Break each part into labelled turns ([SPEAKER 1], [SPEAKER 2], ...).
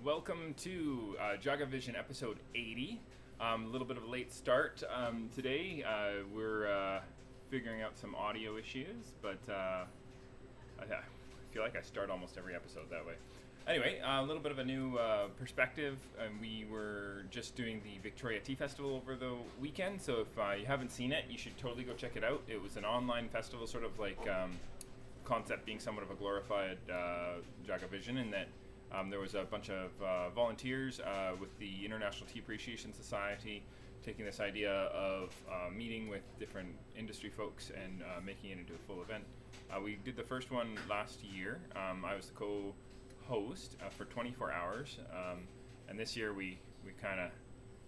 [SPEAKER 1] Welcome to JagaVision episode 80. A little bit of a late start today. We're figuring out some audio issues, but I feel like I start almost every episode that way. Anyway, a little bit of a new perspective. We were just doing the Victoria Tea Festival over the weekend, so if you haven't seen it, you should totally go check it out. It was an online festival, sort of like concept being somewhat of a glorified JagaVision, in that there was a bunch of volunteers with the International Tea Appreciation Society taking this idea of meeting with different industry folks and making it into a full event. We did the first one last year. I was the co-host for 24 hours, and this year we kind of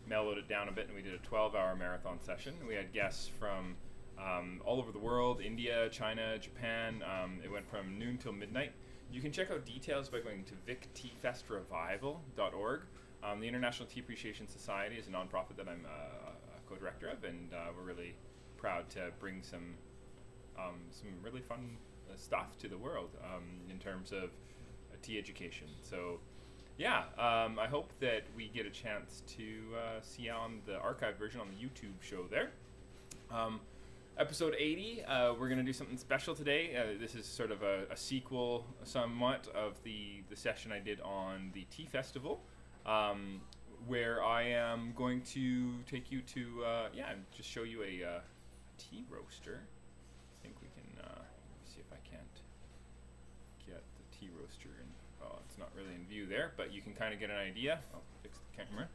[SPEAKER 1] mellowed it down a bit and we did a 12-hour marathon session. We had guests from all over the world: India, China, Japan. It went from noon till midnight. You can check out details by going to victeafestrevival.org. The International Tea Appreciation Society is a nonprofit that I'm a co-director of, and we're really proud to bring some really fun stuff to the world in terms of tea education. So yeah, I hope that we get a chance to see on the archived version on the YouTube show there. Episode 80, we're going to do something special today. This is sort of a sequel somewhat of the session I did on the tea festival, where I am going to take you to, just show you a tea roaster. I think we can, see if I can't get the tea roaster in. Oh, it's not really in view there, but you can kind of get an idea. I'll fix the camera.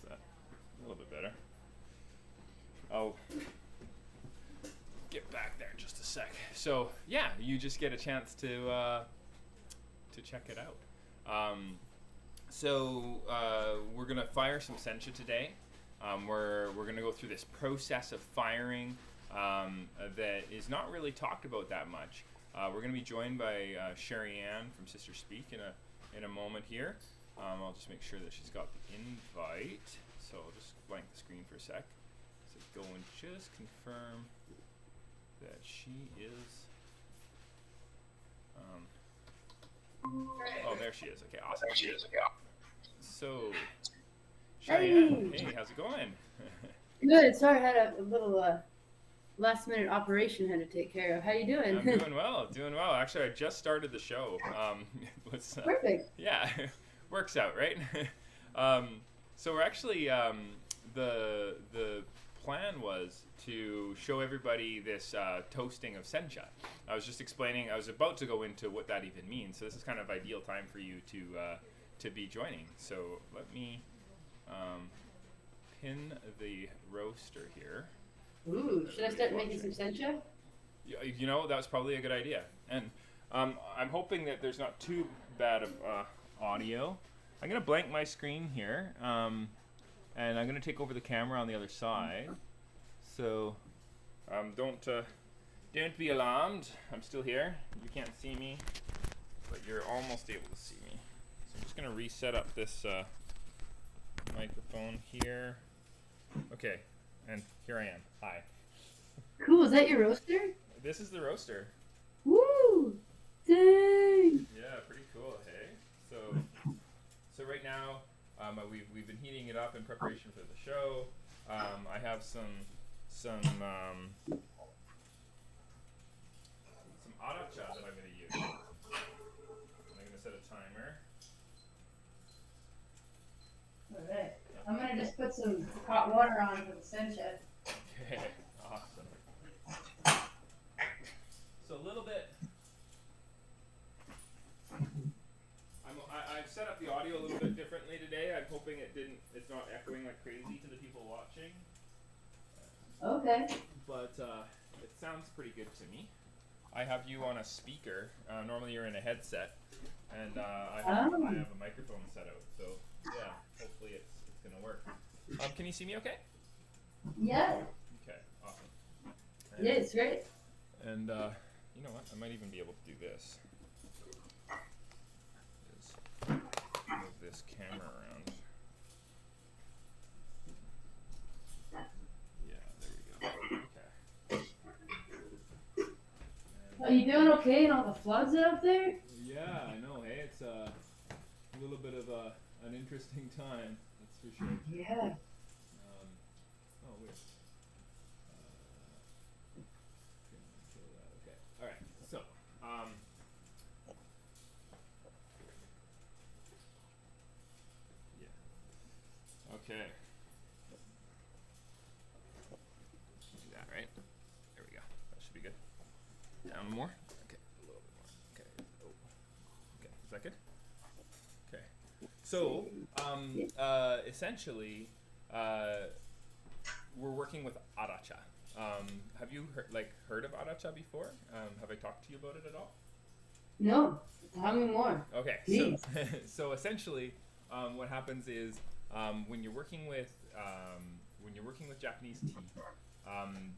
[SPEAKER 1] A little bit better. I'll get back there in just a sec. So yeah, you just get a chance to check it out. We're gonna fire some Sencha today. We're gonna go through this process of firing that is not really talked about that much. We're gonna be joined by Sherri Anne from Sister Speak in a moment here. I'll just make sure that she's got the invite. So I'll just blank the screen for a sec. So go and just confirm that she is. Oh, there she is. Okay, awesome. There she is. Okay. So, Cheyenne, hey, how's it going?
[SPEAKER 2] Good. Sorry, I had a little last-minute operation I had to take care of. How you doing?
[SPEAKER 1] I'm doing well. Doing well. Actually, I just started the show.
[SPEAKER 2] Perfect.
[SPEAKER 1] Yeah, works out, right? So we're actually, the plan was to show everybody this toasting of Sencha. I was just explaining, I was about to go into what that even means, so this is kind of ideal time for you to be joining. So let me pin the roaster here.
[SPEAKER 2] Ooh, should I start making some Sencha?
[SPEAKER 1] You know, that was probably a good idea. And I'm hoping that there's not too bad of audio. I'm going to blank my screen here, and I'm going to take over the camera on the other side. So don't be alarmed. I'm still here. You can't see me, but you're almost able to see me. So I'm just going to reset up this microphone here. Okay, and here I am. Hi.
[SPEAKER 2] Cool. Is that your roaster?
[SPEAKER 1] This is the roaster.
[SPEAKER 2] Woo! Dang!
[SPEAKER 1] Yeah, pretty cool, hey? So right now, we've been heating it up in preparation for the show. I have some aracha that I'm going to use. I'm going to set a timer.
[SPEAKER 2] All right. I'm gonna just put some hot water on for the Sencha.
[SPEAKER 1] Okay, awesome. So a little bit. I've set up the audio a little bit differently today. I'm hoping it's not echoing like crazy to the people watching.
[SPEAKER 2] Okay.
[SPEAKER 1] But it sounds pretty good to me. I have you on a speaker. Normally you're in a headset, and I have a microphone set out. So yeah, hopefully it's gonna work. Can you see me okay?
[SPEAKER 2] Yeah.
[SPEAKER 1] Okay, awesome.
[SPEAKER 2] Yeah, it's great.
[SPEAKER 1] And you know what? I might even be able to do this. Move this camera around. Yeah, there we go. Okay.
[SPEAKER 2] Are you doing okay in all the floods out there?
[SPEAKER 1] Yeah, I know. Hey, it's a little bit of an interesting time. That's for sure.
[SPEAKER 2] Yeah.
[SPEAKER 1] Oh, weird. Okay. All right. So, yeah. Okay. Do that right. There we go. That should be good. Down more. Okay. A little bit more. Okay. Oh. Okay. Is that good? Okay. So, essentially, we're working with Aracha. Have you heard of Aracha before? Have I talked to you about it at all?
[SPEAKER 2] No. Tell me more.
[SPEAKER 1] Okay,
[SPEAKER 2] Please.
[SPEAKER 1] so essentially, what happens is when you're working with Japanese tea,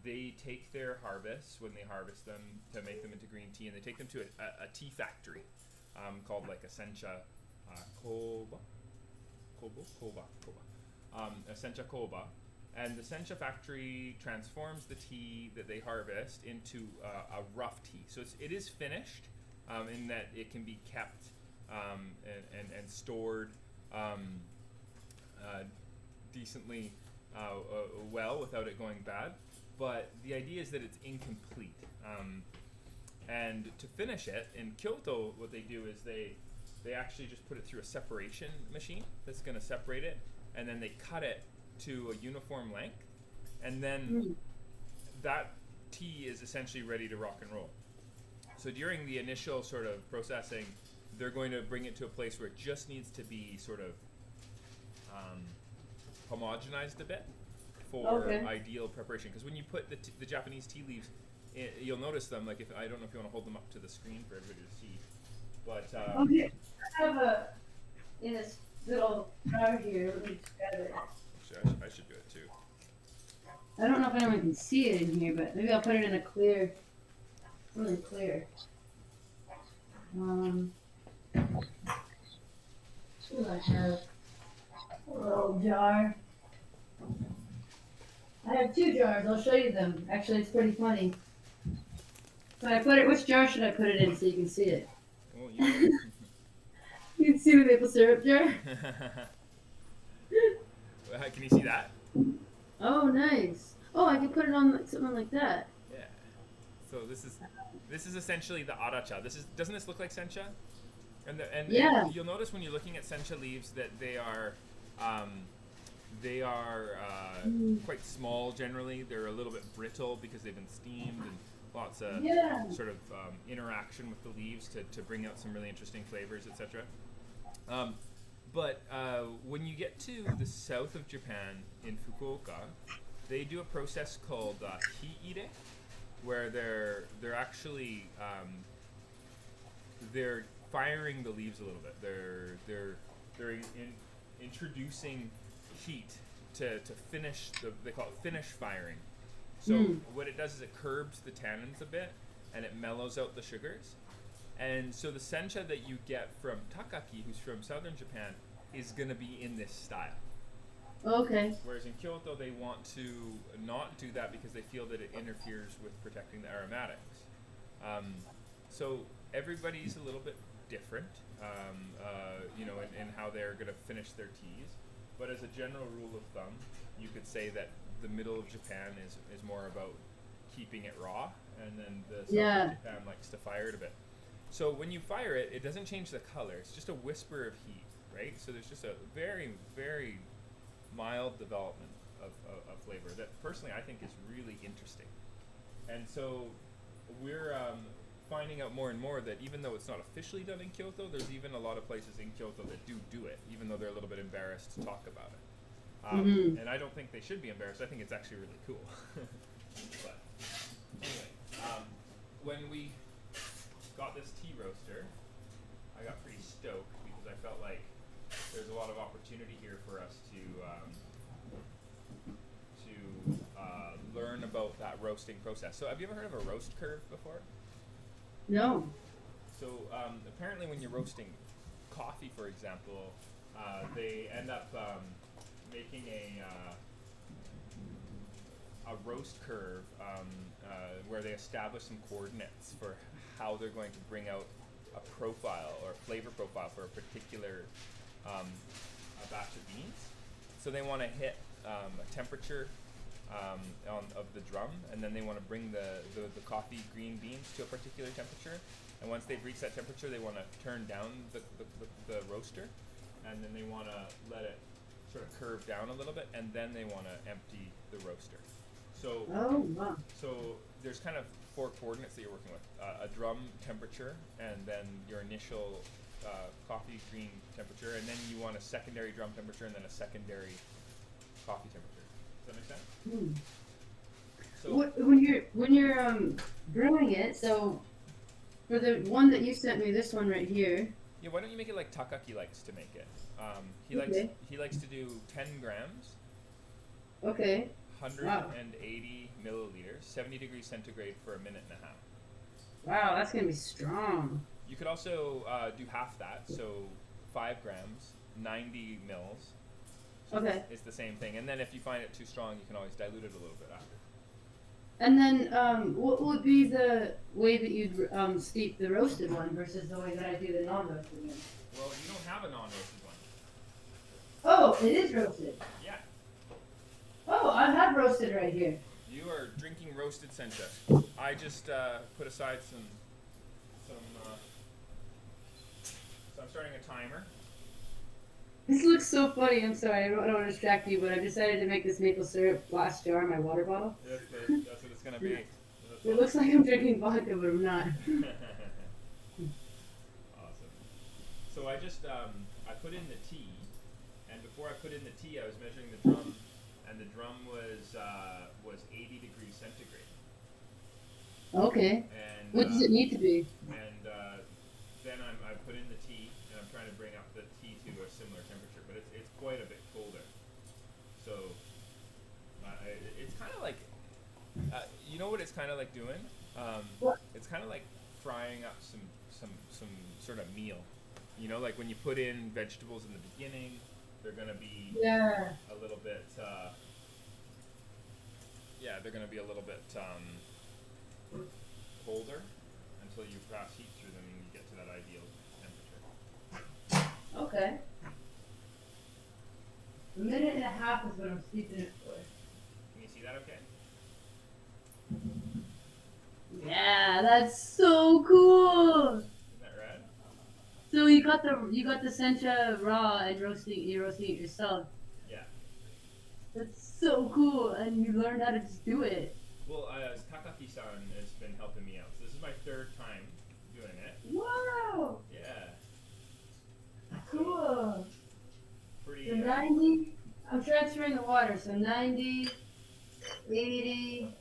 [SPEAKER 1] they take their harvests when they harvest them to make them into green tea, and they take them to a tea factory called like a Sencha Koba, a Sencha Koba. And the Sencha factory transforms the tea that they harvest into a rough tea. So it is finished in that it can be kept and stored decently well without it going bad. But the idea is that it's incomplete. And to finish it, in Kyoto, what they do is they actually just put it through a separation machine that's going to separate it, and then they cut it to a uniform length, and then that tea is essentially ready to rock and roll. So during the initial sort of processing, they're going to bring it to a place where it just needs to be sort of homogenized a bit for ideal preparation. Because when you put the Japanese tea leaves, you'll notice them. Like I don't know if you want to hold them up to the screen for everybody to see, but
[SPEAKER 2] Okay. I have in this little jar here. Let me just grab it.
[SPEAKER 1] I should do it too.
[SPEAKER 2] I don't know if anyone can see it in here, but maybe I'll put it in a clear, really clear. What do I have? A little jar. I have two jars. I'll show you them. Actually, it's pretty funny. So I put it. Which jar should I put it in so you can see it?
[SPEAKER 1] Well, you know.
[SPEAKER 2] You can see the maple syrup jar.
[SPEAKER 1] Can you see that?
[SPEAKER 2] Oh, nice. Oh, I can put it on something like that.
[SPEAKER 1] Yeah. So this is essentially the aracha. Doesn't this look like sencha? And
[SPEAKER 2] yeah.
[SPEAKER 1] And you'll notice when you're looking at sencha leaves that they are quite small generally. They're a little bit brittle because they've been steamed, and lots of sort of interaction with the leaves to bring out some really interesting flavors, etc. But when you get to the south of Japan in Fukuoka, they do a process called hiire, where they're actually they're firing the leaves a little bit. They're introducing heat to finish they call it finish firing. So what it does is it curbs the tannins a bit and it mellows out the sugars. And so the sencha that you get from Takaki, who's from southern Japan, is going to be in this style.
[SPEAKER 2] Okay.
[SPEAKER 1] Whereas in Kyoto, they want to not do that because they feel that it interferes with protecting the aromatics. So everybody's a little bit different, in how they're going to finish their teas. But as a general rule of thumb, you could say that the middle of Japan is more about keeping it raw, and then the south of Japan likes to fire it a bit. So when you fire it, it doesn't change the color. It's just a whisper of heat, right? So there's just a very, very mild development of flavor that personally I think is really interesting. And so we're finding out more and more that even though it's not officially done in Kyoto, there's even a lot of places in Kyoto that do it, even though they're a little bit embarrassed to talk about it. And I don't think they should be embarrassed. I think it's actually really cool. But anyway, when we got this tea roaster, I got pretty stoked because I felt like there's a lot of opportunity here for us to learn about that roasting process. So have you ever heard of a roast curve before?
[SPEAKER 2] No.
[SPEAKER 1] So apparently when you're roasting coffee, for example, they end up making a roast curve where they establish some coordinates for how they're going to bring out a profile or flavor profile for a particular a batch of beans. So they want to hit a temperature of the drum, and then they want to bring the coffee green beans to a particular temperature. And once they've reached that temperature, they want to turn down the roaster, and then they want to let it sort of curve down a little bit, and then they want to empty the roaster. So, so there's kind of 4 coordinates that you're working with: a drum temperature, and then your initial coffee green temperature, and then you want a secondary drum temperature, and then a secondary coffee temperature. Does that make sense? So
[SPEAKER 2] when you're brewing it, so for the one that you sent me, this one right here.
[SPEAKER 1] Yeah, why don't you make it like Takaki likes to make it? He likes to do 10 grams.
[SPEAKER 2] Okay.
[SPEAKER 1] 180 milliliters, 70 degrees centigrade for a minute and a half.
[SPEAKER 2] Wow, that's gonna be strong.
[SPEAKER 1] You could also do half that, so 5 grams, 90 mils. So
[SPEAKER 2] Okay.
[SPEAKER 1] it's the same thing. And then if you find it too strong, you can always dilute it a little bit after.
[SPEAKER 2] And then, what would be the way that you'd steep the roasted one versus the way that I do the non-roasted one?
[SPEAKER 1] Well, you don't have a non-roasted one.
[SPEAKER 2] Oh, it is roasted.
[SPEAKER 1] Yeah.
[SPEAKER 2] Oh, I have roasted right here.
[SPEAKER 1] You are drinking roasted Sencha. I just put aside some so I'm starting a timer.
[SPEAKER 2] This looks so funny. I'm sorry, I don't want to distract you, but I've decided to make this maple syrup glass jar in my water bottle.
[SPEAKER 1] That's what it's gonna be.
[SPEAKER 2] It looks like I'm drinking vodka, but I'm not.
[SPEAKER 1] Awesome. So I just I put in the tea, and before I put in the tea, I was measuring the drum, and the drum was 80 degrees centigrade.
[SPEAKER 2] Okay.
[SPEAKER 1] And
[SPEAKER 2] What does it need to be?
[SPEAKER 1] And then I put in the tea, and I'm trying to bring up the tea to a similar temperature, but it's quite a bit colder. So it's kind of like, you know what it's kind of like doing?
[SPEAKER 2] What?
[SPEAKER 1] It's kind of like frying up some sort of meal. You know, like when you put in vegetables in the beginning, they're gonna be a little bit. They're gonna be a little bit colder until you pass heat through them and you get to that ideal temperature.
[SPEAKER 2] Okay. A minute and a half is what I'm steeping it for.
[SPEAKER 1] Can you see that okay?
[SPEAKER 2] Yeah, that's so cool.
[SPEAKER 1] Isn't that rad?
[SPEAKER 2] So you got the sencha raw and you're roasting it yourself.
[SPEAKER 1] Yeah.
[SPEAKER 2] That's so cool, and you learned how to just do it.
[SPEAKER 1] Well, Takaki-san has been helping me out. So this is my 3rd time doing it.
[SPEAKER 2] Wow.
[SPEAKER 1] Yeah.
[SPEAKER 2] Cool.
[SPEAKER 1] Pretty.
[SPEAKER 2] So 90. I'm transferring the water. So 90, 80,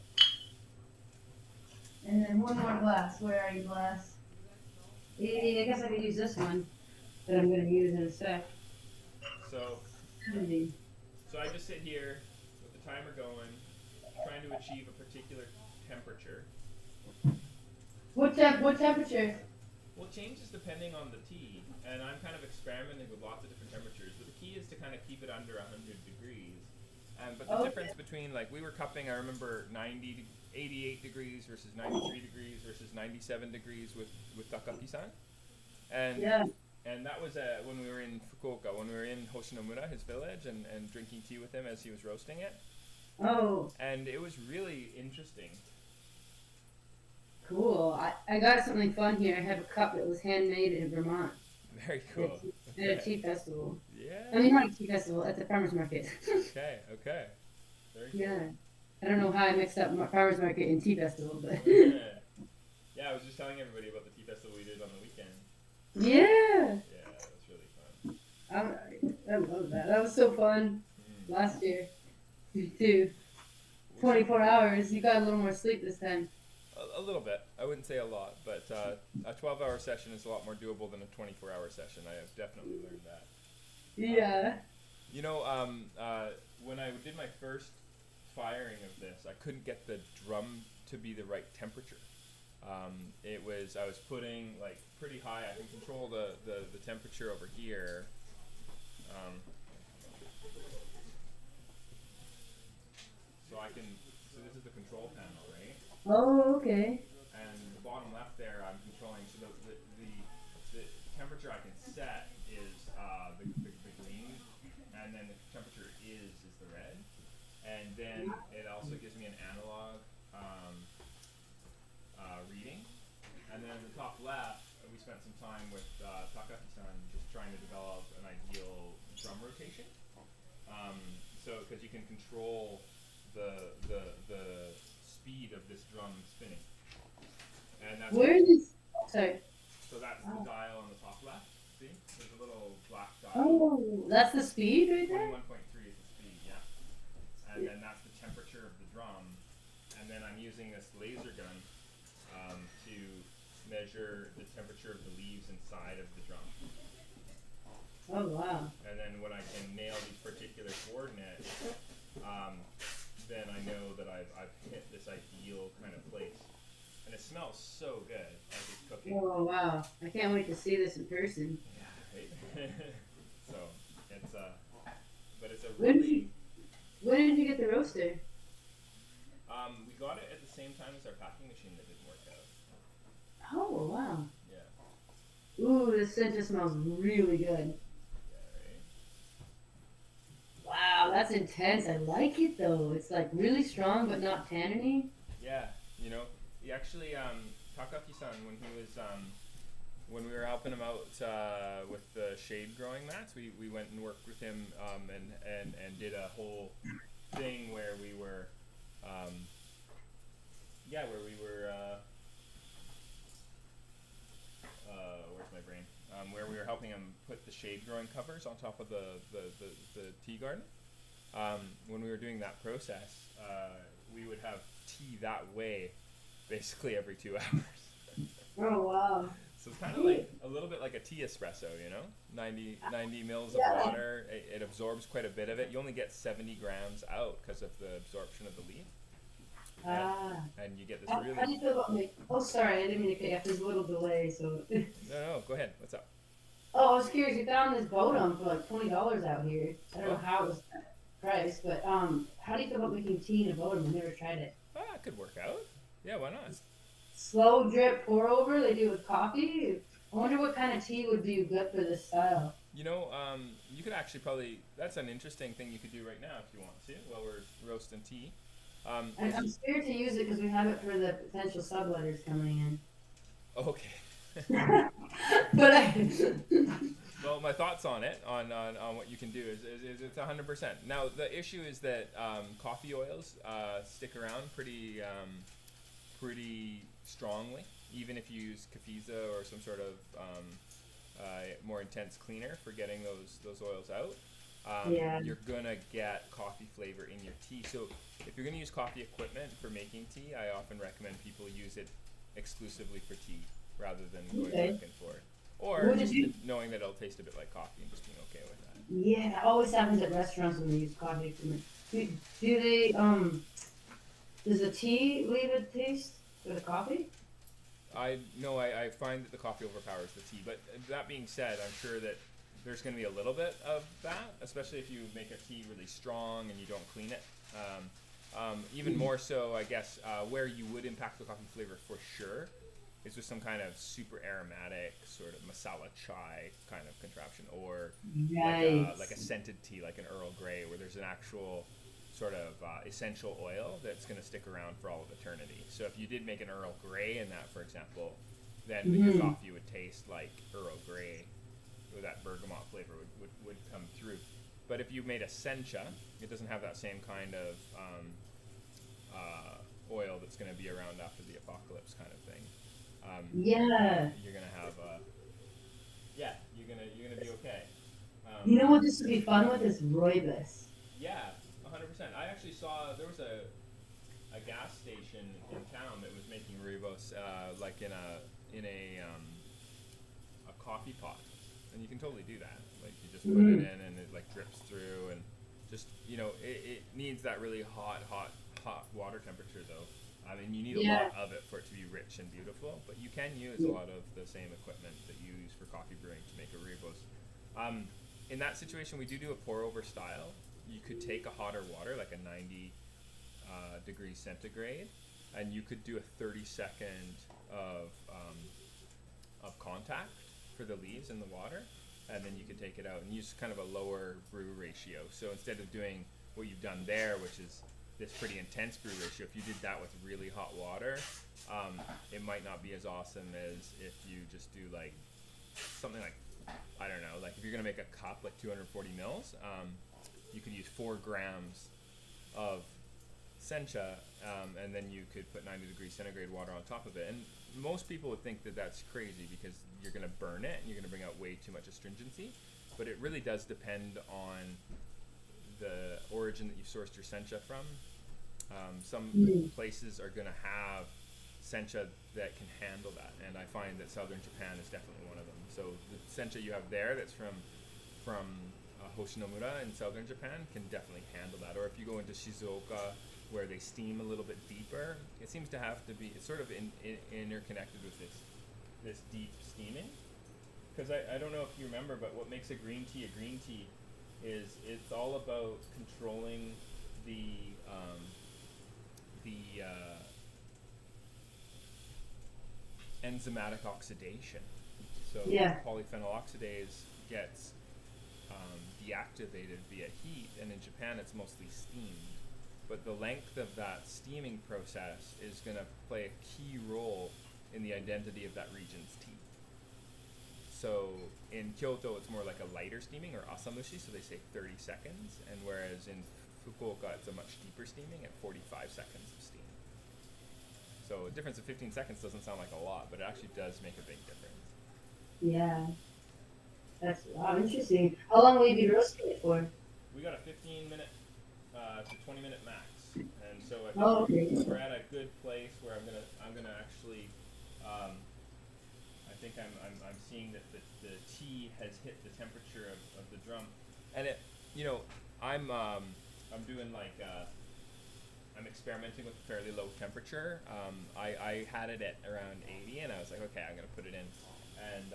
[SPEAKER 2] and then one more glass. Where are you, glass? 80. I guess I could use this one that I'm going to use in a sec.
[SPEAKER 1] So
[SPEAKER 2] 70.
[SPEAKER 1] So I just sit here with the timer going, trying to achieve a particular temperature.
[SPEAKER 2] What temperature?
[SPEAKER 1] Well, it changes depending on the tea, and I'm kind of experimenting with lots of different temperatures. But the key is to kind of keep it under 100 degrees. But the difference between, like, we were cupping, I remember 88 degrees versus 93 degrees versus 97 degrees with Takaki-san. And that was when we were in Fukuoka, when we were in Hoshinomura, his village, and drinking tea with him as he was roasting it.
[SPEAKER 2] Oh.
[SPEAKER 1] And it was really interesting.
[SPEAKER 2] Cool. I got something fun here. I have a cup that was handmade in Vermont.
[SPEAKER 1] Very cool.
[SPEAKER 2] At a tea festival.
[SPEAKER 1] Yeah.
[SPEAKER 2] I mean, not a tea festival, at the farmer's market.
[SPEAKER 1] Okay. Very cool.
[SPEAKER 2] Yeah. I don't know how I mixed up farmer's market and tea festival, but...
[SPEAKER 1] Yeah, I was just telling everybody about the tea festival we did on the weekend.
[SPEAKER 2] Yeah.
[SPEAKER 1] Yeah, that was really fun.
[SPEAKER 2] I love that. That was so fun last year, too. 24 hours. You got a little more sleep this time.
[SPEAKER 1] A little bit. I wouldn't say a lot, but a 12-hour session is a lot more doable than a 24-hour session. I have definitely learned that.
[SPEAKER 2] Yeah.
[SPEAKER 1] You know, when I did my first firing of this, I couldn't get the drum to be the right temperature. I was putting like pretty high. I can control the temperature over here. So So this is the control panel, right?
[SPEAKER 2] Oh, okay.
[SPEAKER 1] And the bottom left there, I'm controlling. So the temperature I can set is the green, and then the temperature is the red. And then it also gives me an analog reading. And then in the top left, we spent some time with Takaki-san just trying to develop an ideal drum rotation. So because you can control the speed of this drum spinning. And that's
[SPEAKER 2] Where is this? Sorry.
[SPEAKER 1] so that's the dial on the top left. See? There's a little black dial.
[SPEAKER 2] Oh, that's the speed right there?
[SPEAKER 1] 21.3 is the speed, yeah. And then that's the temperature of the drum. And then I'm using this laser gun to measure the temperature of the leaves inside of the drum.
[SPEAKER 2] Oh, wow.
[SPEAKER 1] And then when I can nail these particular coordinates, then I know that I've hit this ideal kind of place. And it smells so good as it's cooking.
[SPEAKER 2] Oh, wow. I can't wait to see this in person.
[SPEAKER 1] Yeah, right? So, it's but it's a really...
[SPEAKER 2] When did you get the roaster?
[SPEAKER 1] We got it at the same time as our packing machine that didn't work out.
[SPEAKER 2] Oh, wow.
[SPEAKER 1] Yeah.
[SPEAKER 2] Ooh, this Sencha smells really good.
[SPEAKER 1] Yeah, right?
[SPEAKER 2] Wow, that's intense. I like it though. It's like really strong but not tanniny.
[SPEAKER 1] Yeah, you know, he actually, Takaki-san, when he was, when we were helping him out with the shade growing mats, we went and worked with him and did a whole thing where we were, where's my brain? Where we were helping him put the shade growing covers on top of the tea garden. When we were doing that process, we would have tea that way basically every 2 hours.
[SPEAKER 2] Oh, wow.
[SPEAKER 1] So it's kind of like a little bit like a tea espresso, you know? 90 mils of water, it absorbs quite a bit of it. You only get 70 grams out because of the absorption of the leaf. And you get this really...
[SPEAKER 2] How do you feel about me? Oh, sorry, I didn't mean to cut you off. There's a little delay, so...
[SPEAKER 1] No, go ahead. What's up?
[SPEAKER 2] Oh, I was curious. You found this Bodum for like $20 out here. I don't know how it was priced, but how do you feel about making tea in a Bodum? I've never tried it.
[SPEAKER 1] It could work out. Yeah, why not?
[SPEAKER 2] Slow drip pour over, they do with coffee. I wonder what kind of tea would be good for this style.
[SPEAKER 1] You know, you could actually probably... That's an interesting thing you could do right now if you want to, while we're roasting tea.
[SPEAKER 2] I'm scared to use it because we have it for the potential subletters coming in.
[SPEAKER 1] Okay.
[SPEAKER 2] But
[SPEAKER 1] Well, my thoughts on it, on what you can do is it's 100%. Now, the issue is that coffee oils stick around pretty strongly, even if you use Kafiza or some sort of more intense cleaner for getting those oils out. You're gonna get coffee flavor in your tea. So if you're gonna use coffee equipment for making tea, I often recommend people use it exclusively for tea rather than going looking for it. Or just knowing that it'll taste a bit like coffee and just being okay with that.
[SPEAKER 2] Yeah, that always happens at restaurants when they use coffee equipment. Do they does the tea leave a taste for the coffee?
[SPEAKER 1] I find that the coffee overpowers the tea. But that being said, I'm sure that there's going to be a little bit of that, especially if you make a tea really strong and you don't clean it. Even more so, I guess, where you would impact the coffee flavor for sure is with some kind of super aromatic sort of masala chai kind of contraption, or like a scented tea, like an Earl Grey, where there's an actual sort of essential oil that's going to stick around for all of eternity. So if you did make an Earl Grey in that, for example, then your coffee would taste like Earl Grey, where that bergamot flavor would come through. But if you made a Sencha, it doesn't have that same kind of oil that's going to be around after the apocalypse kind of thing. You're gonna have you're gonna be okay.
[SPEAKER 2] You know what this would be fun with is rooibos.
[SPEAKER 1] Yeah, 100%. I actually saw there was a gas station in town that was making rooibos like in a coffee pot, and you can totally do that. Like you just put it in and it like drips through, and just it needs that really hot water temperature though. I mean, you need a lot of it for it to be rich and beautiful, but you can use a lot of the same equipment that you use for coffee brewing to make a rooibos. In that situation, we do a pour-over style. You could take a hotter water, like a 90 degrees centigrade, and you could do a 30-second of contact for the leaves in the water, and then you could take it out and use kind of a lower brew ratio. So instead of doing what you've done there, which is this pretty intense brew ratio, if you did that with really hot water, it might not be as awesome as if you just do like something like, I don't know, like if you're gonna make a cup like 240 mils, you could use 4 grams of Sencha, and then you could put 90 degrees centigrade water on top of it. And most people would think that that's crazy because you're going to burn it and you're going to bring out way too much astringency. But it really does depend on the origin that you've sourced your Sencha from. Some places are going to have Sencha that can handle that, and I find that southern Japan is definitely one of them. So the Sencha you have there that's from Hoshinomura in southern Japan can definitely handle that. Or if you go into Shizuoka, where they steam a little bit deeper, it seems to have to be, it's sort of interconnected with this deep steaming. Because I don't know if you remember, but what makes a green tea is it's all about controlling the enzymatic oxidation. So polyphenol oxidase gets deactivated via heat, and in Japan it's mostly steamed. But the length of that steaming process is going to play a key role in the identity of that region's tea. So in Kyoto, it's more like a lighter steaming, or asamushi, so they say 30 seconds, and whereas in Fukuoka, it's a much deeper steaming at 45 seconds of steam. So a difference of 15 seconds doesn't sound like a lot, but it actually does make a big difference.
[SPEAKER 2] Yeah. That's interesting. How long will you be roasting it for?
[SPEAKER 1] We got a 15-minute to 20-minute max, and so I think we're at a good place where I'm gonna actually. I think I'm seeing that the tea has hit the temperature of the drum, and it, I'm doing like I'm experimenting with a fairly low temperature. I had it at around 80, and I was like, okay, I'm gonna put it in, and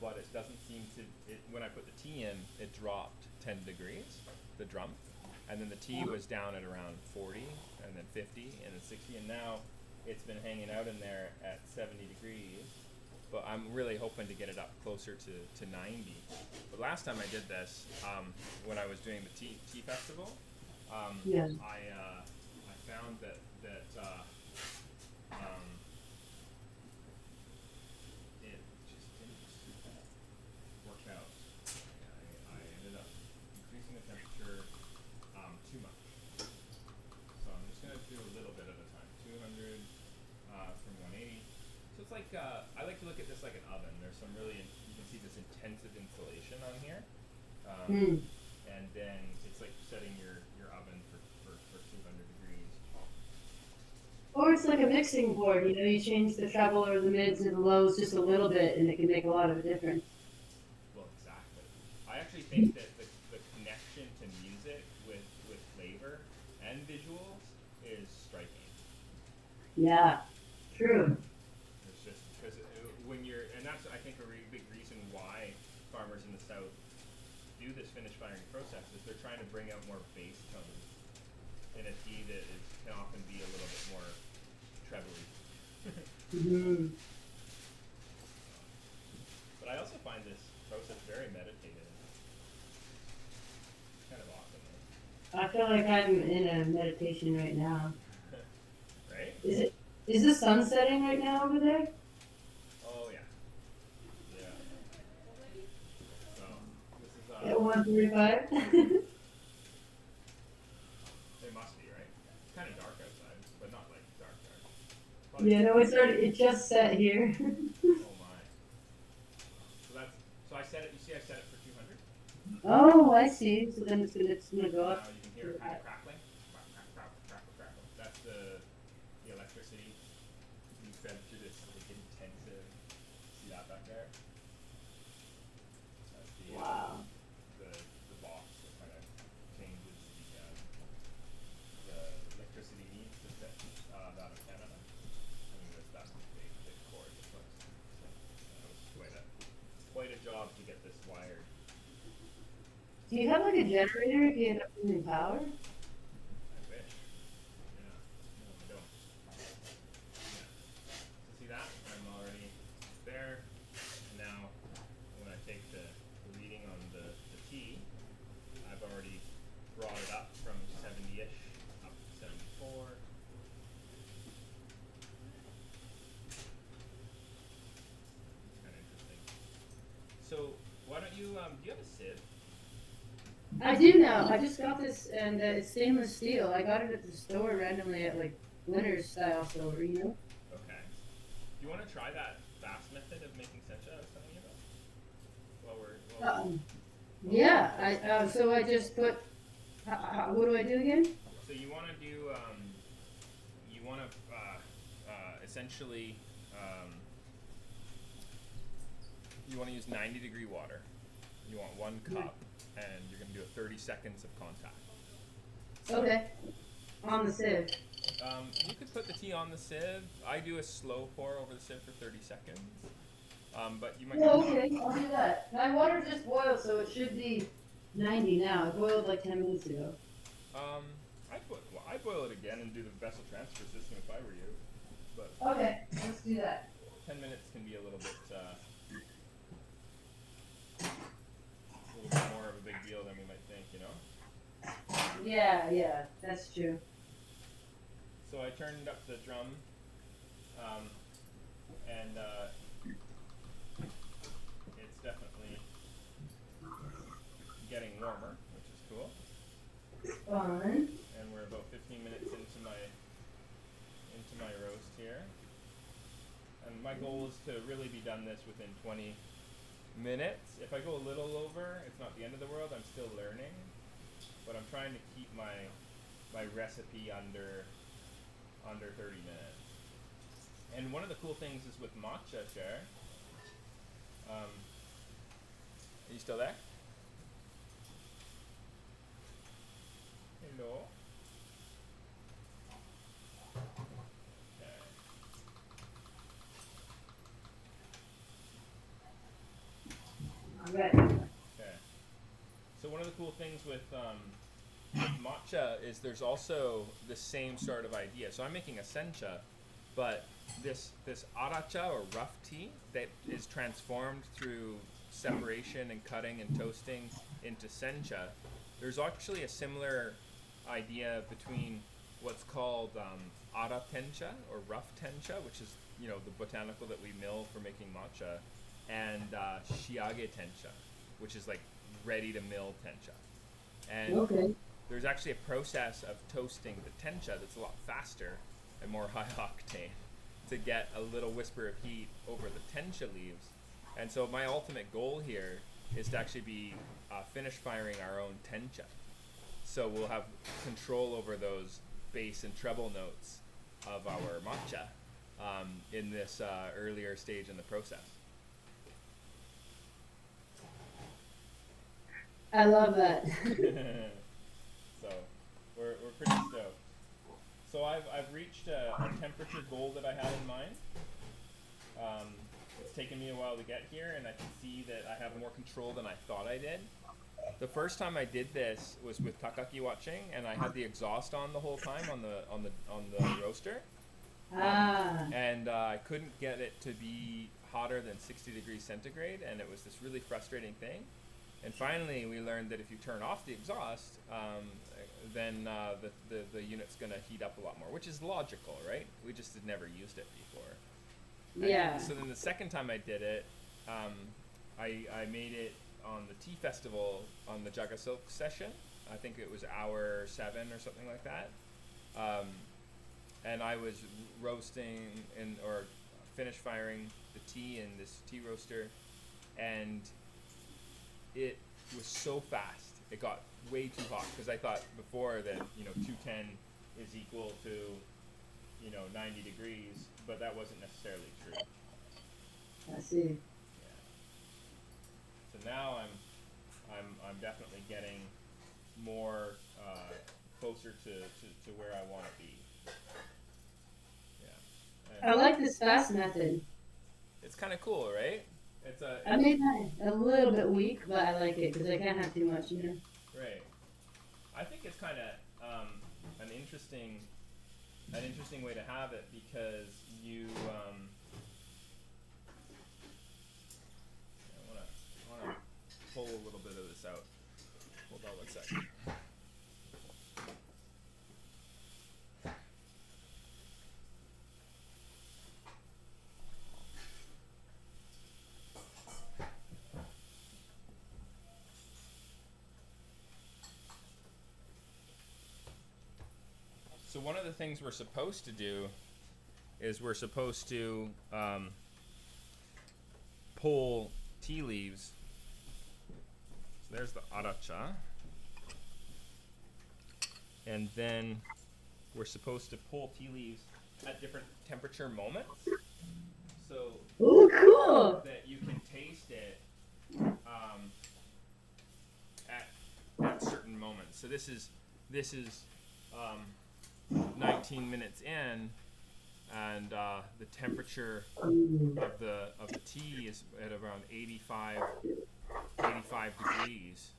[SPEAKER 1] but it doesn't seem to. When I put the tea in, it dropped 10 degrees, the drum, and then the tea was down at around 40, and then 50, and then 60, and now it's been hanging out in there at 70 degrees. But I'm really hoping to get it up closer to 90. But last time I did this, when I was doing the tea festival, I found that it just didn't work out. I ended up increasing the temperature too much. So I'm just going to do a little bit at a time. 200 from 180. So it's like, I like to look at this like an oven. There's some really, you can see this intensive insulation on here. And then it's like setting your oven for 200 degrees.
[SPEAKER 2] Or it's like a mixing board, you change the treble or the mids and the lows just a little bit, and it can make a lot of a difference.
[SPEAKER 1] Well, exactly. I actually think that the connection to music with flavor and visuals is striking.
[SPEAKER 2] Yeah, true.
[SPEAKER 1] It's just because when you're, and that's I think a really big reason why farmers in the South do this finish firing process is they're trying to bring out more bass tones in a tea that can often be a little bit more trebly. But I also find this process very meditative. It's kind of awesome.
[SPEAKER 2] I feel like I'm in a meditation right now.
[SPEAKER 1] Right?
[SPEAKER 2] Is the sun setting right now over there?
[SPEAKER 1] Oh yeah. Yeah. So this is
[SPEAKER 2] At 1:45?
[SPEAKER 1] It must be, right? It's kind of dark outside, but not like dark. Probably
[SPEAKER 2] Yeah, no, it just set here.
[SPEAKER 1] Oh my. So I set it. You see, I set it for 200.
[SPEAKER 2] Oh, I see. So then it's gonna go
[SPEAKER 1] Now
[SPEAKER 2] up.
[SPEAKER 1] you can hear it kind of crackling. Crackle. That's the electricity being fed through this intensive. See that back there? That's the
[SPEAKER 2] Wow.
[SPEAKER 1] the box that kind of changes the electricity needs to set that of Canada. I mean, that's a big cord that puts. So that was quite a job to get this wired.
[SPEAKER 2] Do you have like a generator if you end up losing power?
[SPEAKER 1] I wish. Do you have a sieve?
[SPEAKER 2] I do now. I just got this, and it's stainless steel. I got it at the store randomly at like winter style silver, you know?
[SPEAKER 1] Okay. Do you want to try that fast method of making sencha I was telling you about?
[SPEAKER 2] Yeah. So I just put. What do I do again?
[SPEAKER 1] So you want to do. You want to essentially. You want to use 90-degree water. You want 1 cup, and you're going to do 30 seconds of contact.
[SPEAKER 2] Okay. On the sieve.
[SPEAKER 1] You could put the tea on the sieve. I do a slow pour over the sieve for 30 seconds. But you might.
[SPEAKER 2] Okay, I'll do that. My water just boiled, so it should be 90 now. It boiled like 10 minutes ago.
[SPEAKER 1] I'd boil it again and do the vessel transfer system if I were you. But
[SPEAKER 2] okay, let's do that.
[SPEAKER 1] 10 minutes can be a little bit more of a big deal than we might think, you know?
[SPEAKER 2] Yeah, that's true.
[SPEAKER 1] So I turned up the drum, and it's definitely getting warmer, which is cool.
[SPEAKER 2] Fun.
[SPEAKER 1] And we're about 15 minutes into my roast here. And my goal is to really be done this within 20 minutes. If I go a little over, it's not the end of the world. I'm still learning, but I'm trying to keep my recipe under 30 minutes. And one of the cool things is with matcha, Cher. Are you still there? Hello.
[SPEAKER 2] Right.
[SPEAKER 1] Okay. So one of the cool things with matcha is there's also the same sort of idea. So I'm making a sencha, but this aracha or rough tea that is transformed through separation and cutting and toasting into sencha. There's actually a similar idea between what's called ara tencha or rough tencha, which is the botanical that we mill for making matcha, and shiage tencha, which is like ready to mill tencha. And there's actually a process of toasting the tencha that's a lot faster and more high octane to get a little whisper of heat over the tencha leaves. And so my ultimate goal here is to actually be finish firing our own tencha. So we'll have control over those bass and treble notes of our matcha in this earlier stage in the process.
[SPEAKER 2] I love that.
[SPEAKER 1] So we're pretty stoked. So I've reached a temperature goal that I had in mind. It's taken me a while to get here, and I can see that I have more control than I thought I did. The first time I did this was with Takaki watching, and I had the exhaust on the whole time on the roaster. And I couldn't get it to be hotter than 60 degrees centigrade, and it was this really frustrating thing. And finally, we learned that if you turn off the exhaust, then the unit's going to heat up a lot more, which is logical, right? We just had never used it before.
[SPEAKER 2] Yeah.
[SPEAKER 1] And so then the second time I did it, I made it on the tea festival on the JagaSilk session. I think it was hour 7 or something like that. And I was roasting or finish firing the tea in this tea roaster, and it was so fast. It got way too hot because I thought before that 210 is equal to 90 degrees, but that wasn't necessarily true.
[SPEAKER 2] I see.
[SPEAKER 1] Yeah. So now I'm definitely getting more closer to where I want to be. Yeah. And
[SPEAKER 2] I like this fast method.
[SPEAKER 1] it's kind of cool, right?
[SPEAKER 2] I made mine a little bit weak, but I like it because I can't have too much,
[SPEAKER 1] Right. I think it's kind of an interesting way to have it because you I want to pull a little bit of this out. Hold on one second. one of the things we're supposed to do is we're supposed to pull tea leaves. So there's the aracha. And then we're supposed to pull tea leaves at different temperature moments. So
[SPEAKER 2] cool.
[SPEAKER 1] that you can taste it at certain moments. So this is 19 minutes in, and the temperature of the tea is at around 85 degrees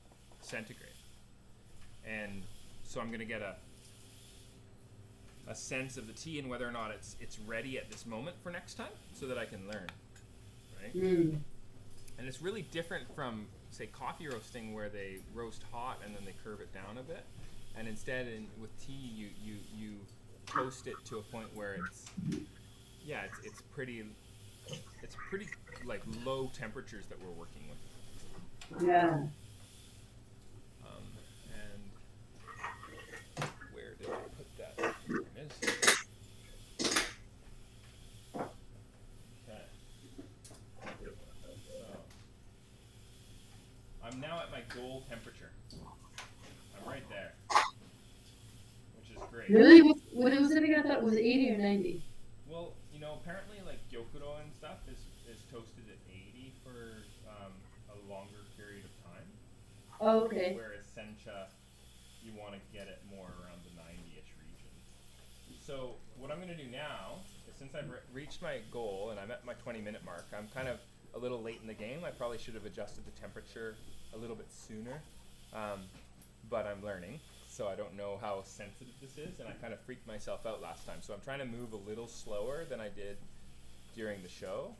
[SPEAKER 1] centigrade. And so I'm gonna get a sense of the tea and whether or not it's ready at this moment for next time, so that I can learn, right? And it's really different from, say, coffee roasting, where they roast hot and then they curve it down a bit, and instead with tea you toast it to a point where it's pretty like low temperatures that we're working with.
[SPEAKER 2] Yeah.
[SPEAKER 1] And where did I put that? There it is. Okay. So I'm now at my goal temperature. I'm right there, which is great.
[SPEAKER 2] Really? What was it again? I thought it was 80 or 90.
[SPEAKER 1] Well, apparently like gyokuro and stuff is toasted at 80 for a longer period of time.
[SPEAKER 2] Oh, okay.
[SPEAKER 1] Whereas sencha, you want to get it more around the 90-ish region. So what I'm going to do now is, since I've reached my goal and I'm at my 20-minute mark, I'm kind of a little late in the game. I probably should have adjusted the temperature a little bit sooner, but I'm learning. So I don't know how sensitive this is, and I kind of freaked myself out last time. So I'm trying to move a little slower than I did during the show.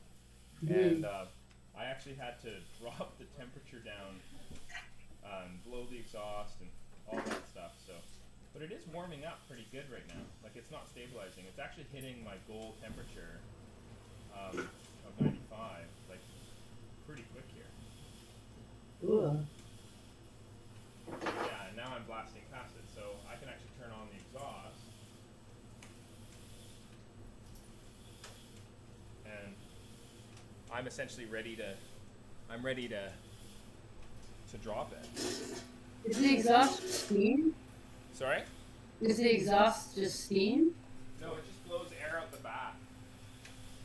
[SPEAKER 1] And I actually had to drop the temperature down, blow the exhaust and all that stuff. So, but it is warming up pretty good right now. Like, it's not stabilizing. It's actually hitting my goal temperature of 95, like, pretty quick here.
[SPEAKER 2] Ooh.
[SPEAKER 1] Yeah, and now I'm blasting past it, so I can actually turn on the exhaust. And I'm essentially ready to drop it.
[SPEAKER 2] Is the exhaust steam?
[SPEAKER 1] Sorry?
[SPEAKER 2] Is the exhaust just steam?
[SPEAKER 1] No, it just blows air out the back.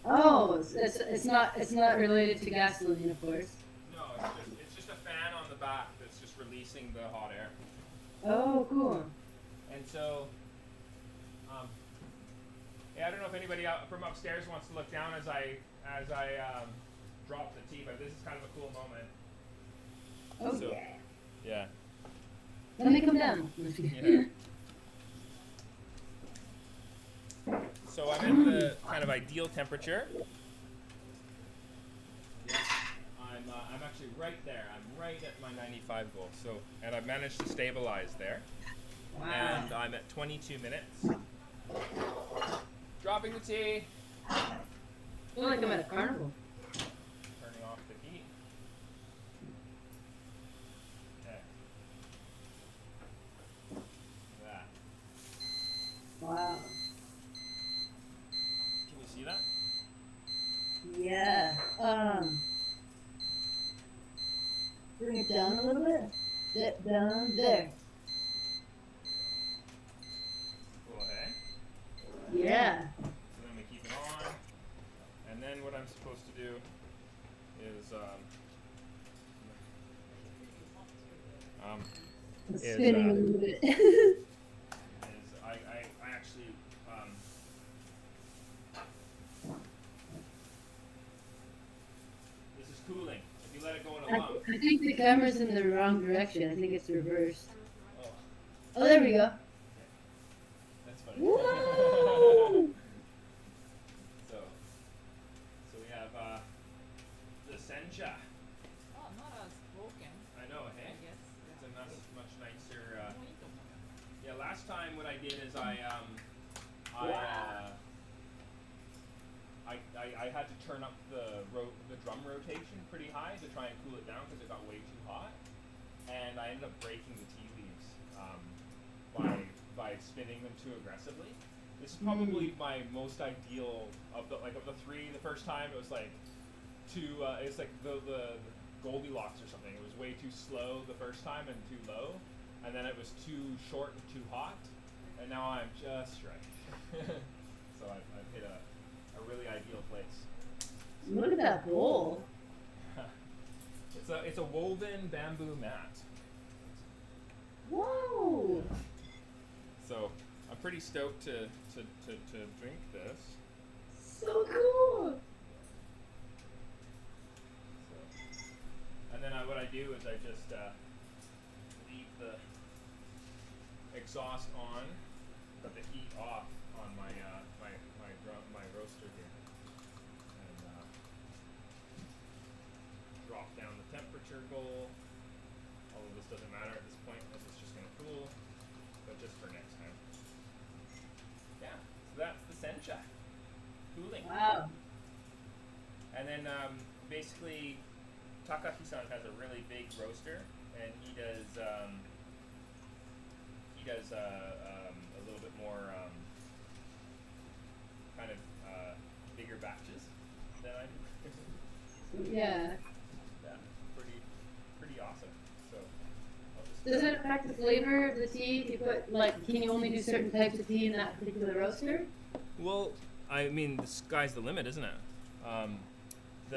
[SPEAKER 2] Oh, it's not related to gasoline, of course.
[SPEAKER 1] No, it's just a fan on the back that's just releasing the hot air.
[SPEAKER 2] Oh, cool.
[SPEAKER 1] And so, yeah, I don't know if anybody out from upstairs wants to look down as I drop the tea, but this is kind of a cool moment.
[SPEAKER 2] Oh,
[SPEAKER 1] So, yeah.
[SPEAKER 2] Let me come down.
[SPEAKER 1] Yeah. So I'm at the kind of ideal temperature. Yeah. I'm actually right there. I'm right at my 95 goal. So, and I've managed to stabilize there.
[SPEAKER 2] Wow.
[SPEAKER 1] And I'm at 22 minutes. Dropping the tea.
[SPEAKER 2] I feel like I'm at a carnival.
[SPEAKER 1] Turning off the heat. Okay. That.
[SPEAKER 2] Wow.
[SPEAKER 1] Can you see that?
[SPEAKER 2] Yeah. Bring it down a little bit. Down there.
[SPEAKER 1] Cool, hey?
[SPEAKER 2] Yeah.
[SPEAKER 1] So then we keep it on. And then what I'm supposed to do is
[SPEAKER 2] Spinning a little bit.
[SPEAKER 1] I actually this is cooling. If you let it go in a lump.
[SPEAKER 2] I think the camera's in the wrong direction. I think it's reversed.
[SPEAKER 1] Oh,
[SPEAKER 2] Oh, there we go.
[SPEAKER 1] that's funny.
[SPEAKER 2] Woo!
[SPEAKER 1] So we have the Sencha.
[SPEAKER 3] Oh, not as broken,
[SPEAKER 1] I know, hey?
[SPEAKER 3] I guess.
[SPEAKER 1] It's a much nicer. Yeah, last time what I did is I had to turn up the drum rotation pretty high to try and cool it down because it got way too hot, and I ended up breaking the tea leaves by by spinning them too aggressively. This is probably my most ideal of the three. The first time it was like too. It's like the Goldilocks or something. It was way too slow the first time and too low, and then it was too short and too hot, and now I'm just right. So I've hit a really ideal place.
[SPEAKER 2] Look at that bowl.
[SPEAKER 1] It's a woven bamboo mat.
[SPEAKER 2] Whoa!
[SPEAKER 1] So I'm pretty stoked to drink this.
[SPEAKER 2] So cool.
[SPEAKER 1] And then what I do is I just leave the exhaust on, but the heat off on my my roaster here, and drop down the temperature goal. Although this doesn't matter at this point, as it's just going to cool, but just for next time. Yeah, so that's the Sencha cooling.
[SPEAKER 2] Wow.
[SPEAKER 1] And then basically, Takaki-san has a really big roaster, and he does a little bit more kind of bigger batches than I do.
[SPEAKER 2] Yeah.
[SPEAKER 1] Yeah, pretty awesome. So I'll just
[SPEAKER 2] Does it affect the flavor of the tea? If you put like, can you only do certain types of tea in that particular roaster?
[SPEAKER 1] Well, I mean, the sky's the limit, isn't it?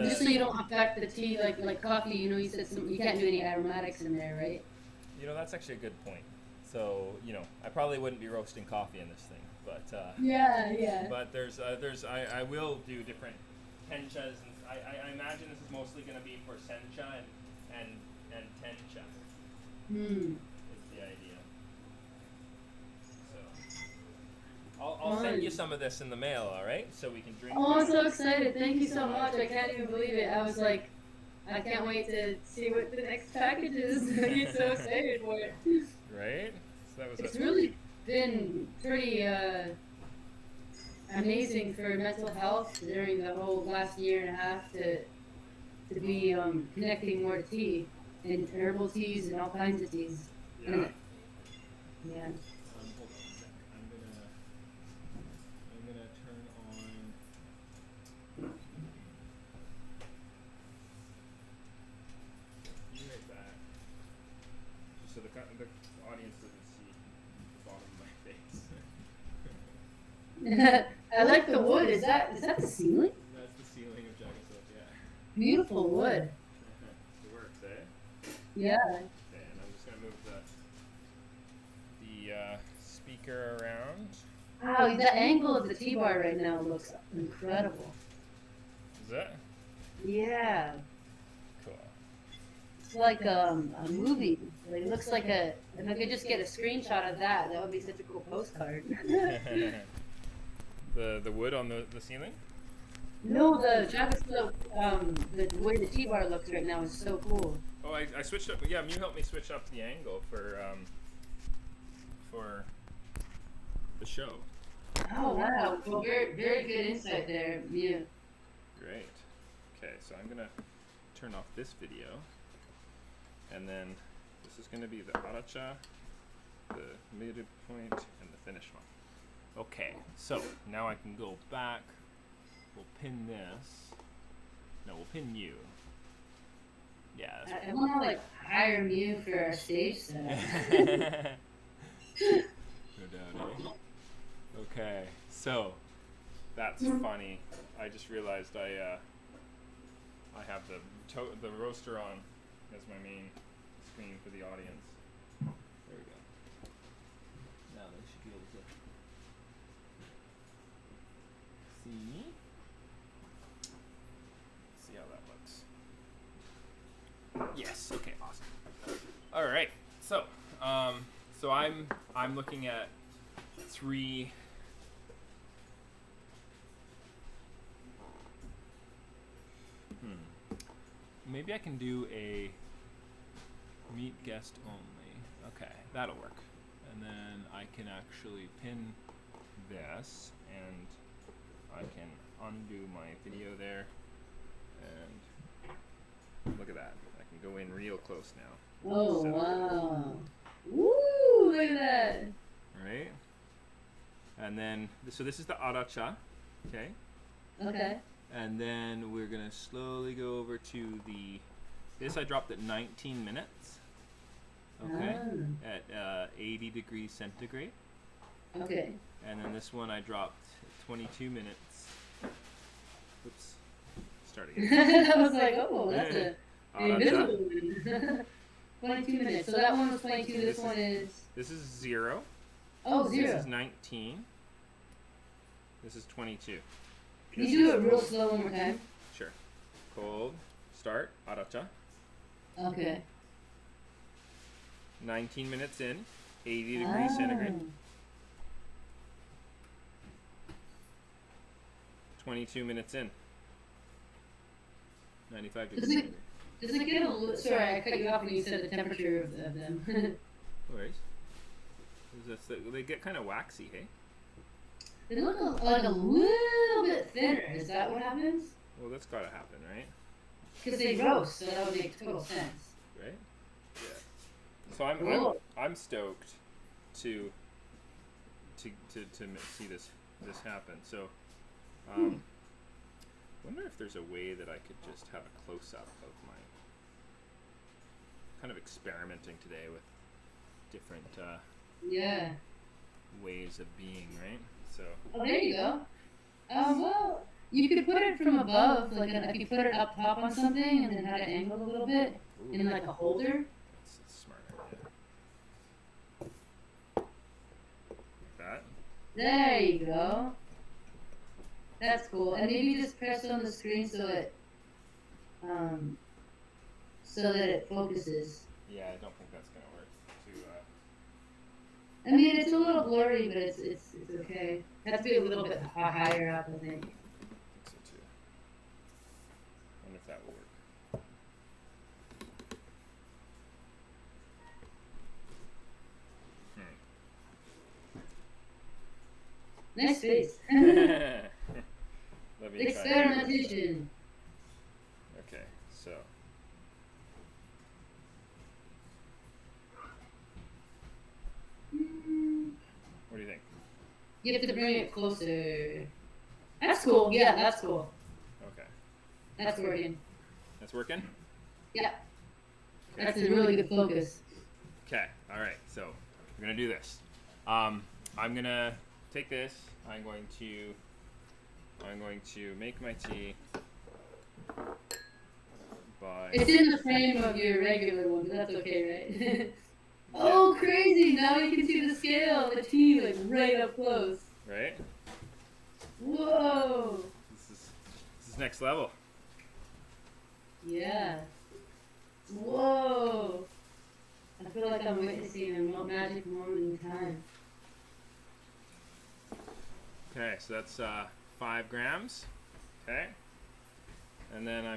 [SPEAKER 2] Just so you don't affect the tea, like coffee. You know, you said you can't do any aromatics in there, right?
[SPEAKER 1] You know, that's actually a good point. So, you know, I probably wouldn't be roasting coffee in this thing, but
[SPEAKER 2] Yeah.
[SPEAKER 1] but I will do different tenchas, and I imagine this is mostly going to be for sencha and tencha.
[SPEAKER 2] Hmm.
[SPEAKER 1] Is the idea. So I'll send you some of this in the mail, all right? So we can drink.
[SPEAKER 2] Oh, I'm so excited! Thank you so much. I can't even believe it. I was like, I can't wait to see what the next package is. I get so excited for it.
[SPEAKER 1] Right? So that was
[SPEAKER 2] It's really been pretty amazing for mental health during the whole last year and a half to be connecting more to tea and herbal teas and all kinds of teas.
[SPEAKER 1] Yeah.
[SPEAKER 2] Yeah.
[SPEAKER 1] Hold on a second. I'm gonna turn on. You right back. Just so the audience doesn't see the bottom of my face.
[SPEAKER 2] I like the wood. Is that the ceiling?
[SPEAKER 1] That's the ceiling of JagaSilk, yeah.
[SPEAKER 2] Beautiful wood.
[SPEAKER 1] It works, eh?
[SPEAKER 2] Yeah.
[SPEAKER 1] Okay, and I'm just gonna move the speaker around.
[SPEAKER 2] Wow, the angle of the T-bar right now looks incredible.
[SPEAKER 1] Is that
[SPEAKER 2] Yeah.
[SPEAKER 1] cool?
[SPEAKER 2] It's like a movie. Like, it looks like if I could just get a screenshot of that, that would be such a cool postcard.
[SPEAKER 1] The wood on the ceiling?
[SPEAKER 2] No, the JavaSilk, the way the T-bar looks right now is so cool.
[SPEAKER 1] Oh, I switched up. Yeah, you helped me switch up the angle for the show.
[SPEAKER 2] Oh wow, well, very very good insight there. Yeah.
[SPEAKER 1] Great. Okay, so I'm gonna turn off this video, and then this is gonna be the aracha, the midpoint, and the finish one. Okay, so now I can go back. We'll pin this. No, we'll pin you. Yeah. That's
[SPEAKER 2] I want to like hire you for our stage setup.
[SPEAKER 1] No doubt, eh? Okay, so that's funny. I just realized I have the roaster on as my main screen for the audience. There we go. Now they should be able to see. Let's see how that looks. Yes. Okay. Awesome. All right. So, so I'm looking at 3. Maybe I can do a meet guest only. Okay, that'll work. And then I can actually pin this, and I can undo my video there. And look at that. I can go in real close now.
[SPEAKER 2] Oh
[SPEAKER 1] So,
[SPEAKER 2] wow! Woo! Look at that.
[SPEAKER 1] All right. And then, so this is the aracha. Okay.
[SPEAKER 2] Okay.
[SPEAKER 1] And then we're going to slowly go over to this I dropped at 19 minutes. Okay. At 80 degrees centigrade.
[SPEAKER 2] Okay.
[SPEAKER 1] And then this one I dropped at 22 minutes. Oops. Start again.
[SPEAKER 2] I was like, oh, that's a invisible one. 22 minutes. So that one was 22. This one is.
[SPEAKER 1] This is 0.
[SPEAKER 2] Oh, 0.
[SPEAKER 1] This is 19. This is 22.
[SPEAKER 2] Can you do it real slow one more time?
[SPEAKER 1] Sure. Cold. Start. Aracha.
[SPEAKER 2] Okay.
[SPEAKER 1] 19 minutes in. 80 degrees centigrade. 22 minutes in. 95 degrees centigrade.
[SPEAKER 2] Does it get a little... Sorry, I cut you off when you said the temperature of them.
[SPEAKER 1] No worries. They get kind of waxy, hey?
[SPEAKER 2] They look like a little bit thinner. Is that what happens?
[SPEAKER 1] Well, that's got to happen, right?
[SPEAKER 2] Because they roast, so that would make total sense.
[SPEAKER 1] Right? Yeah. So I'm stoked to see this happen. So, wonder if there's a way that I could just have a close up of my kind of experimenting today with different ways of being, right? So.
[SPEAKER 2] Oh, there you go. Well, you could put it from above, like if you put it up top on something and then have it angled a little bit in like a holder.
[SPEAKER 1] That's a smart idea. Like that.
[SPEAKER 2] There you go. That's cool. And maybe just press on the screen so it focuses.
[SPEAKER 1] Yeah, I don't think that's gonna work.
[SPEAKER 2] I mean, it's a little blurry, but it's okay. It has to be a little bit higher up, I think.
[SPEAKER 1] I think so too. Wonder if that will work.
[SPEAKER 2] Nice face.
[SPEAKER 1] Let me
[SPEAKER 2] Experimentation.
[SPEAKER 1] Okay, so. What do you think?
[SPEAKER 2] You have to bring it closer. That's cool. Yeah, that's cool.
[SPEAKER 1] Okay.
[SPEAKER 2] That's working.
[SPEAKER 1] That's working?
[SPEAKER 2] Yeah.
[SPEAKER 1] Okay.
[SPEAKER 2] That's a really good focus.
[SPEAKER 1] Okay, alright, so we're gonna do this. I'm gonna take this, I'm going to make my tea by...
[SPEAKER 2] It's in the frame of your regular one, but that's okay, right? Oh, crazy! Now you can see the scale, the tea, like right up close.
[SPEAKER 1] Right?
[SPEAKER 2] Whoa!
[SPEAKER 1] This is next level.
[SPEAKER 2] Yeah. Whoa! I feel like I'm witnessing a magic moment in time.
[SPEAKER 1] Okay, so that's 5 grams. Okay. And then I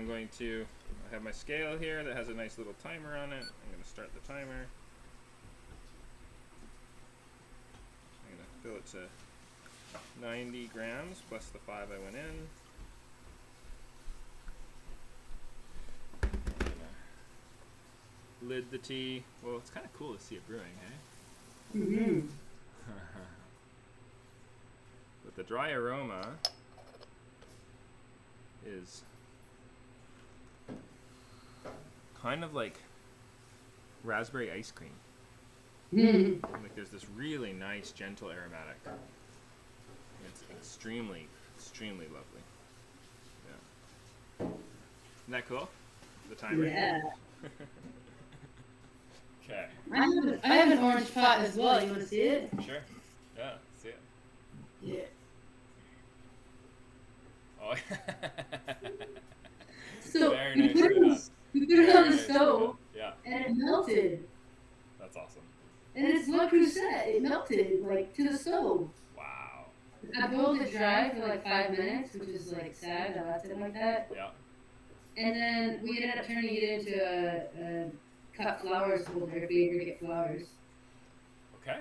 [SPEAKER 1] have my scale here that has a nice little timer on it. I'm going to start the timer. I'm going to fill it to 90 grams plus the 5 I went in. Lid the tea. Well, it's kind of cool to see it brewing, hey?
[SPEAKER 2] Mm-hmm.
[SPEAKER 1] But the dry aroma is kind of like raspberry ice cream. Like there's this really nice, gentle aromatic. It's extremely, extremely lovely. Yeah. Isn't that cool? The timer.
[SPEAKER 2] Yeah.
[SPEAKER 1] Okay.
[SPEAKER 2] I have an orange pot as well. You want to see it?
[SPEAKER 1] Sure. Yeah. See it.
[SPEAKER 2] Yeah.
[SPEAKER 1] Oh.
[SPEAKER 2] So
[SPEAKER 1] Very
[SPEAKER 2] we
[SPEAKER 1] nice.
[SPEAKER 2] put it on the stove,
[SPEAKER 1] Yeah.
[SPEAKER 2] and it melted.
[SPEAKER 1] That's awesome.
[SPEAKER 2] And it's Le Creuset. It melted like to the stove.
[SPEAKER 1] Wow.
[SPEAKER 2] I boiled it dry for like 5 minutes, which is like sad. I left it like that.
[SPEAKER 1] Yeah.
[SPEAKER 2] And then we ended up turning it into a cut flowers holder if we ever get flowers.
[SPEAKER 1] Okay.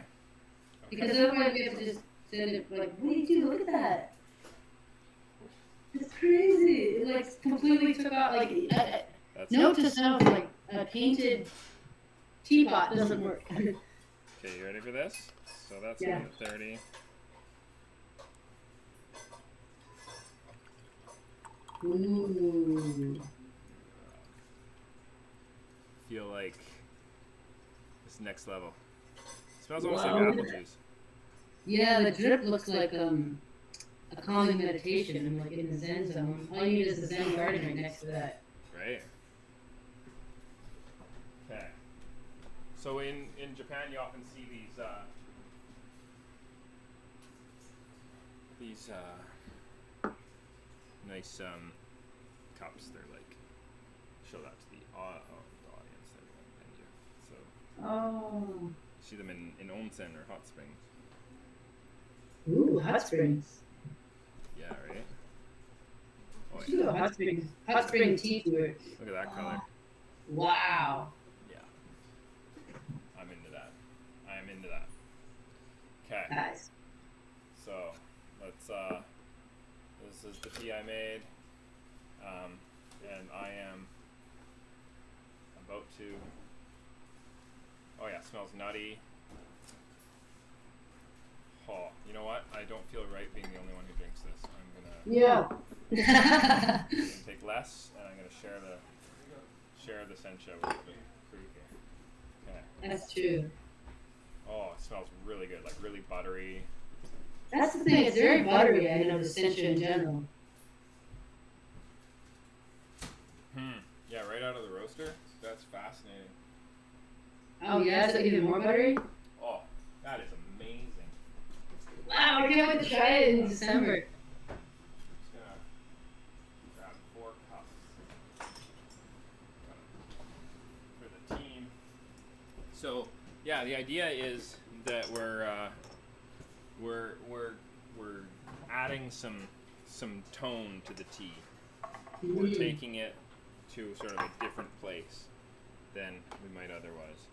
[SPEAKER 2] Because otherwise we have to just send it like, what do you do? Look at that. It's crazy. It like completely took out like note to self, like a painted teapot doesn't work.
[SPEAKER 1] Okay, you ready for this? So that's
[SPEAKER 2] Yeah.
[SPEAKER 1] 130.
[SPEAKER 2] Ooh.
[SPEAKER 1] Feel like it's next level. Smells almost
[SPEAKER 2] Wow.
[SPEAKER 1] like apple juice.
[SPEAKER 2] Yeah, the drip looks like a calming meditation. I'm like in the Zen zone. All you need is the Zen garden right next to that.
[SPEAKER 1] Right. Okay. So in Japan, you often see these nice cups. They're like show that to the audience there behind you. So
[SPEAKER 2] Oh.
[SPEAKER 1] you see them in onsen or hot springs.
[SPEAKER 2] Ooh, hot springs.
[SPEAKER 1] Yeah, right. Oh,
[SPEAKER 2] We should do a hot spring tea tour.
[SPEAKER 1] Look at that color.
[SPEAKER 2] Wow.
[SPEAKER 1] Yeah. I'm into that. I am into that. Okay.
[SPEAKER 2] Nice.
[SPEAKER 1] So let's this is the tea I made. And I am about to oh yeah, smells nutty. Oh, you know what? I don't feel right being the only one who drinks this. I'm gonna take less and I'm gonna share the Sencha with the crew here. Okay.
[SPEAKER 2] That's true.
[SPEAKER 1] Oh, it smells really good, like really buttery.
[SPEAKER 2] That's the thing. It's very buttery. I know the Sencha in general.
[SPEAKER 1] Yeah, right out of the roaster. That's fascinating.
[SPEAKER 2] Oh yeah, it's like even more buttery.
[SPEAKER 1] Oh, that is amazing.
[SPEAKER 2] Wow, I can't wait to try it in December.
[SPEAKER 1] Just gonna grab 4 cups for the team. So yeah, the idea is that we're adding some tone to the tea. We're taking it to sort of a different place than we might otherwise.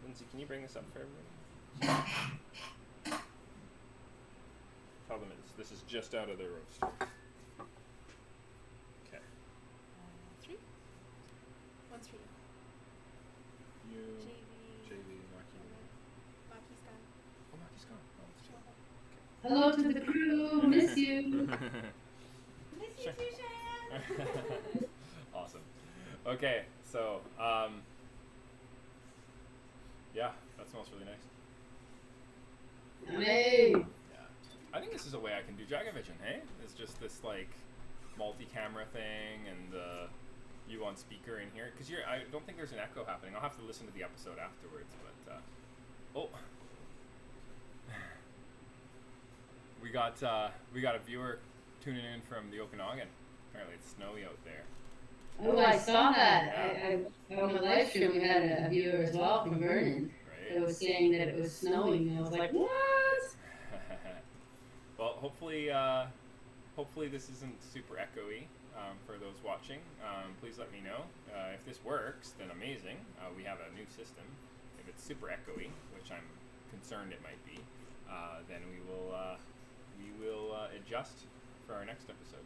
[SPEAKER 1] Lindsay, can you bring this up for everybody? Tell them this is just out of the roaster. Okay.
[SPEAKER 3] 3. One's for you.
[SPEAKER 1] You,
[SPEAKER 3] JV.
[SPEAKER 1] Maki.
[SPEAKER 3] Maki's gone.
[SPEAKER 1] Oh, Maki's gone. Oh, that's true.
[SPEAKER 2] Hello to the crew. Miss you.
[SPEAKER 3] Miss you too, Cheyenne.
[SPEAKER 1] Awesome. Okay, so yeah, that smells really nice.
[SPEAKER 2] Hey.
[SPEAKER 1] Yeah, I think this is a way I can do JagaVision. Hey, it's just this like multi-camera thing and you on speaker in here because I don't think there's an echo happening. I'll have to listen to the episode afterwards, but oh. We got a viewer tuning in from the Okanagan. Apparently it's snowy out there.
[SPEAKER 2] Oh, I saw that. I on the live stream we had a viewer as well from Vernon.
[SPEAKER 1] Right.
[SPEAKER 2] That was saying that it was snowing, and I was like, what?
[SPEAKER 1] Well, hopefully this isn't super echoey for those watching. Please let me know if this works. Then amazing. We have a new system. If it's super echoey, which I'm concerned it might be, then we will adjust for our next episode.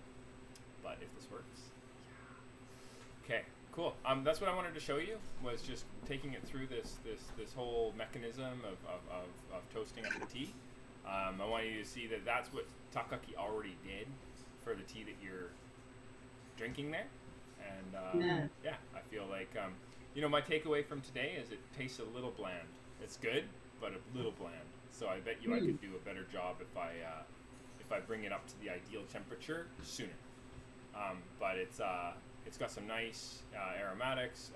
[SPEAKER 1] But if this works, okay, cool. That's what I wanted to show you, was just taking it through this whole mechanism of toasting up the tea. I want you to see that that's what Takaki already did for the tea that you're drinking there. And yeah, I feel like my takeaway from today is it tastes a little bland. It's good, but a little bland. So I bet you I could do a better job if I bring it up to the ideal temperature sooner. But it's got some nice aromatics.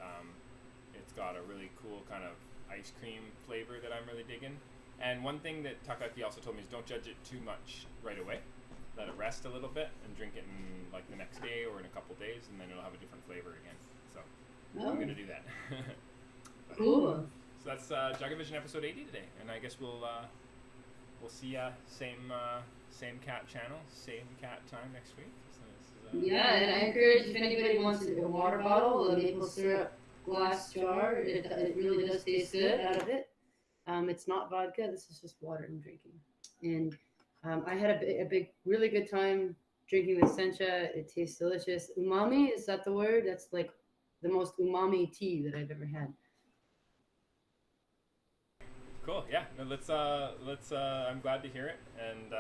[SPEAKER 1] It's got a really cool kind of ice cream flavor that I'm really digging. And one thing that Takaki also told me is don't judge it too much right away. Let it rest a little bit and drink it in like the next day or in a couple days, and then it'll have a different flavor again. So I'm gonna do that.
[SPEAKER 2] Cool.
[SPEAKER 1] So that's JagaVision episode 80 today, and I guess we'll see ya same cat channel, same cat time next week. So this is,
[SPEAKER 2] Yeah, and I encourage if anybody wants a water bottle, a maple syrup glass jar, it really does taste good out of it. It's not vodka. This is just water I'm drinking. And I had a big, really good time drinking the Sencha. It tastes delicious. Umami, is that the word? That's like the most umami tea that I've ever had.
[SPEAKER 1] Cool. Yeah. No, let's. I'm glad to hear it. And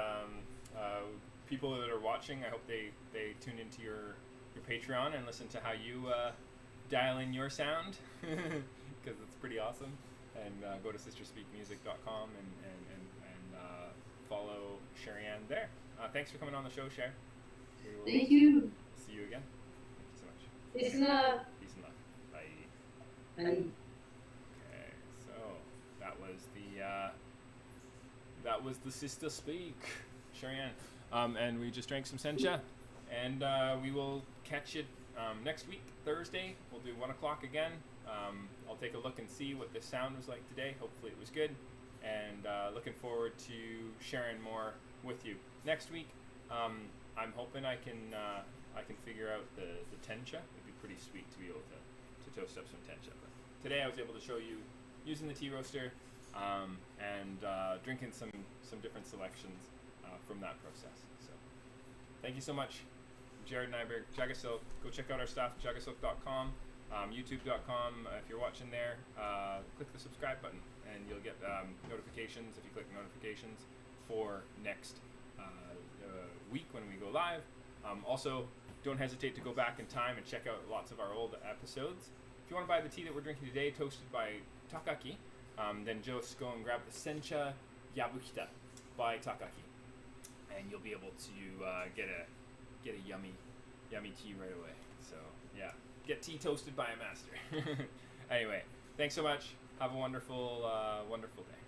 [SPEAKER 1] people that are watching, I hope they tune into your Patreon and listen to how you dial in your sound, because it's pretty awesome. And go to sisterspeakmusic.com and follow Sherri Anne there. Thanks for coming on the show, Cher.
[SPEAKER 2] Thank you.
[SPEAKER 1] See you again. Thank you so much.
[SPEAKER 2] Peace and love.
[SPEAKER 1] Peace and love. Bye.
[SPEAKER 2] And
[SPEAKER 1] Okay, so that was the Sister Speak, Sherri Anne. And we just drank some Sencha, and we will catch it next week, Thursday. We'll do 1 o'clock again. I'll take a look and see what the sound was like today. Hopefully it was good, and looking forward to sharing more with you next week. I'm hoping I can figure out the Tencha. It'd be pretty sweet to be able to toast up some Tencha. But today I was able to show you using the tea roaster and drinking some different selections from that process. So thank you so much, Jared Nyberg, JagaSilk. Go check out our stuff, JagaSilk.com, YouTube.com. If you're watching there, click the subscribe button, and you'll get notifications if you click notifications for next week when we go live. Also, don't hesitate to go back in time and check out lots of our old episodes. If you want to buy the tea that we're drinking today, toasted by Takaki, then just go and grab the Sencha Yabukita by Takaki, and you'll be able to get a yummy tea right away. So yeah, get tea toasted by a master. Anyway, thanks so much. Have a wonderful day.